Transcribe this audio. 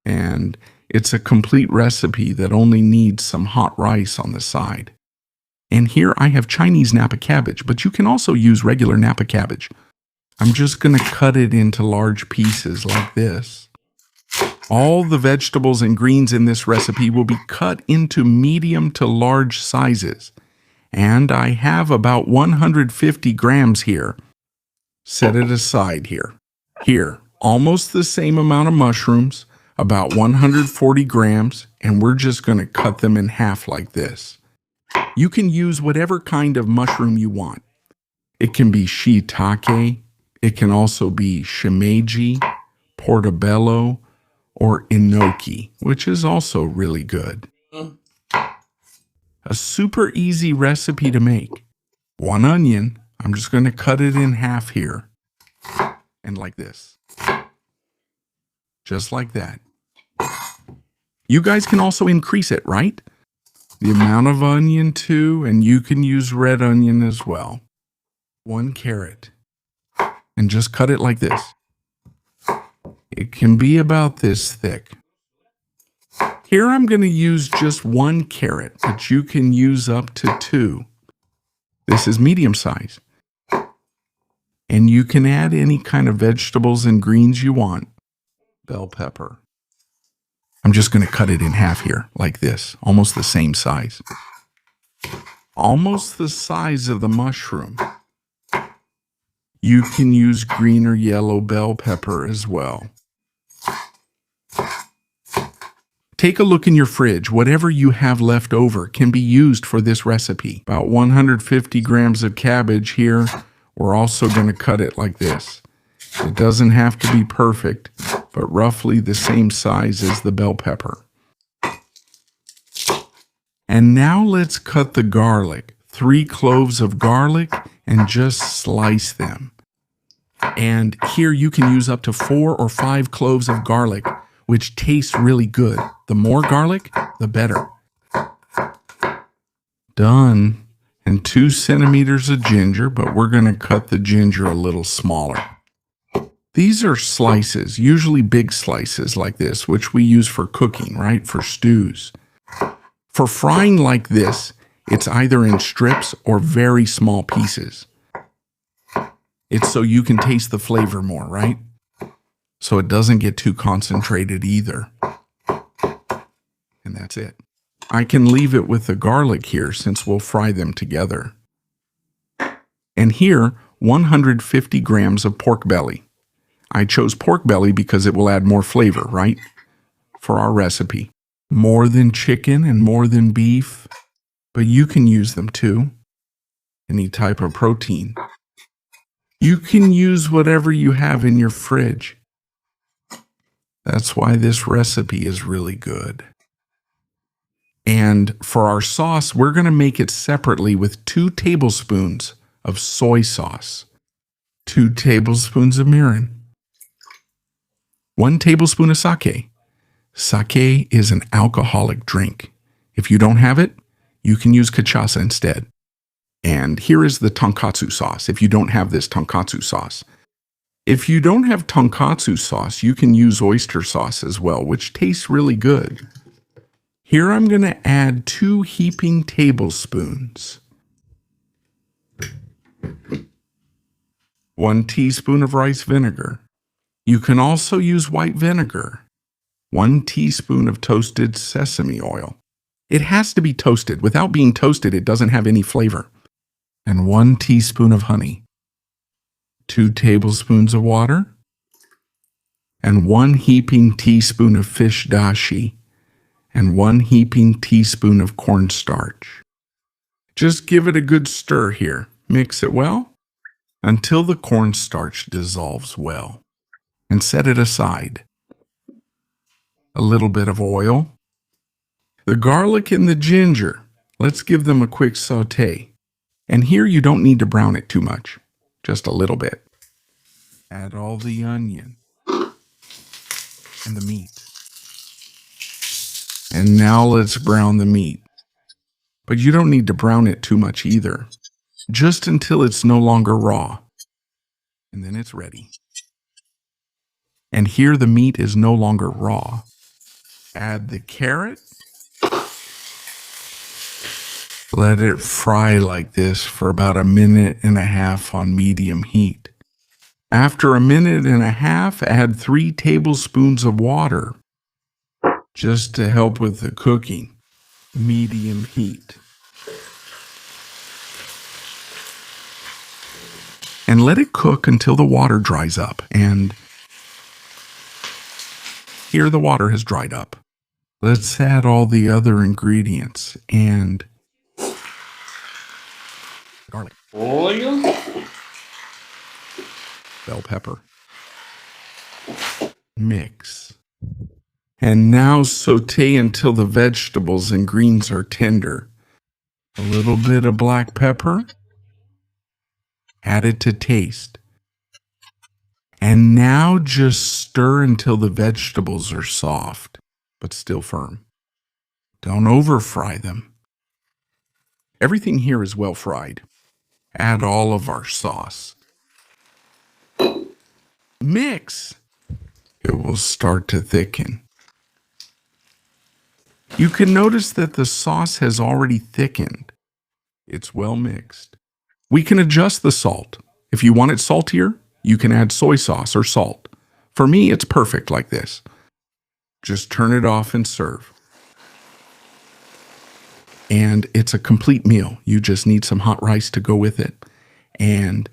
And it's a complete recipe that only needs some hot rice on the side. And here I have Chinese Napa cabbage, but you can also use regular Napa cabbage. I'm just going to cut it into large pieces like this. All the vegetables and greens in this recipe will be cut into medium to large sizes. And I have about 150 grams here. Set it aside here. Here, almost the same amount of mushrooms, about 140 grams, and we're just going to cut them in half like this. You can use whatever kind of mushroom you want. It can be shiitake, it can also be shimeji, portobello, or enoki, which is also really good. A super easy recipe to make. 1 onion, I'm just going to cut it in half here, and like this. Just like that. You guys can also increase it, right? The amount of onion too, and you can use red onion as well. 1 carrot, and just cut it like this. It can be about this thick. Here I'm going to use just 1 carrot, but you can use up to 2. This is medium size. And you can add any kind of vegetables and greens you want. Bell pepper. I'm just going to cut it in half here, like this, almost the same size. Almost the size of the mushroom. You can use green or yellow bell pepper as well. Take a look in your fridge. Whatever you have left over can be used for this recipe. About 150 grams of cabbage here. We're also going to cut it like this. It doesn't have to be perfect, but roughly the same size as the bell pepper. And now let's cut the garlic. 3 cloves of garlic and just slice them. And here you can use up to 4 or 5 cloves of garlic, which tastes really good. The more garlic, the better. Done. And 2 centimeters of ginger, but we're going to cut the ginger a little smaller. These are slices, usually big slices like this, which we use for cooking, right? For stews. For frying like this, it's either in strips or very small pieces. It's so you can taste the flavor more, right? So it doesn't get too concentrated either. And that's it. I can leave it with the garlic here since we'll fry them together. And here, 150 grams of pork belly. I chose pork belly because it will add more flavor, right? For our recipe. More than chicken and more than beef, but you can use them too. Any type of protein. You can use whatever you have in your fridge. That's why this recipe is really good. And for our sauce, we're going to make it separately with 2 tablespoons of soy sauce, 2 tablespoons of mirin, 1 tablespoon of sake. Sake is an alcoholic drink. If you don't have it, you can use cachaça instead. And here is the tonkatsu sauce, if you don't have this tonkatsu sauce. If you don't have tonkatsu sauce, you can use oyster sauce as well, which tastes really good. Here I'm going to add 2 heaping tablespoons. 1 teaspoon of rice vinegar. You can also use white vinegar. 1 teaspoon of toasted sesame oil. It has to be toasted. Without being toasted, it doesn't have any flavor. And 1 teaspoon of honey. 2 tablespoons of water. And 1 heaping teaspoon of fish dashi. And 1 heaping teaspoon of cornstarch. Just give it a good stir here. Mix it well until the cornstarch dissolves well. And set it aside. A little bit of oil. The garlic and the ginger. Let's give them a quick saute. And here you don't need to brown it too much. Just a little bit. Add all the onion and the meat. And now let's brown the meat. But you don't need to brown it too much either. Just until it's no longer raw. And then it's ready. And here the meat is no longer raw. Add the carrot. Let it fry like this for about 1.5 minutes on medium heat. After 1.5 minutes, add 3 tablespoons of water just to help with the cooking. Medium heat. And let it cook until the water dries up. And here the water has dried up. Let's add all the other ingredients and garlic, Oil. bell pepper. Mix. And now saute until the vegetables and greens are tender. A little bit of black pepper. Add it to taste. And now just stir until the vegetables are soft, but still firm. Don't over fry them. Everything here is well fried. Add all of our sauce. Mix. It will start to thicken. You can notice that the sauce has already thickened. It's well mixed. We can adjust the salt. If you want it saltier, you can add soy sauce or salt. For me, it's perfect like this. Just turn it off and serve. And it's a complete meal. You just need some hot rice to go with it. And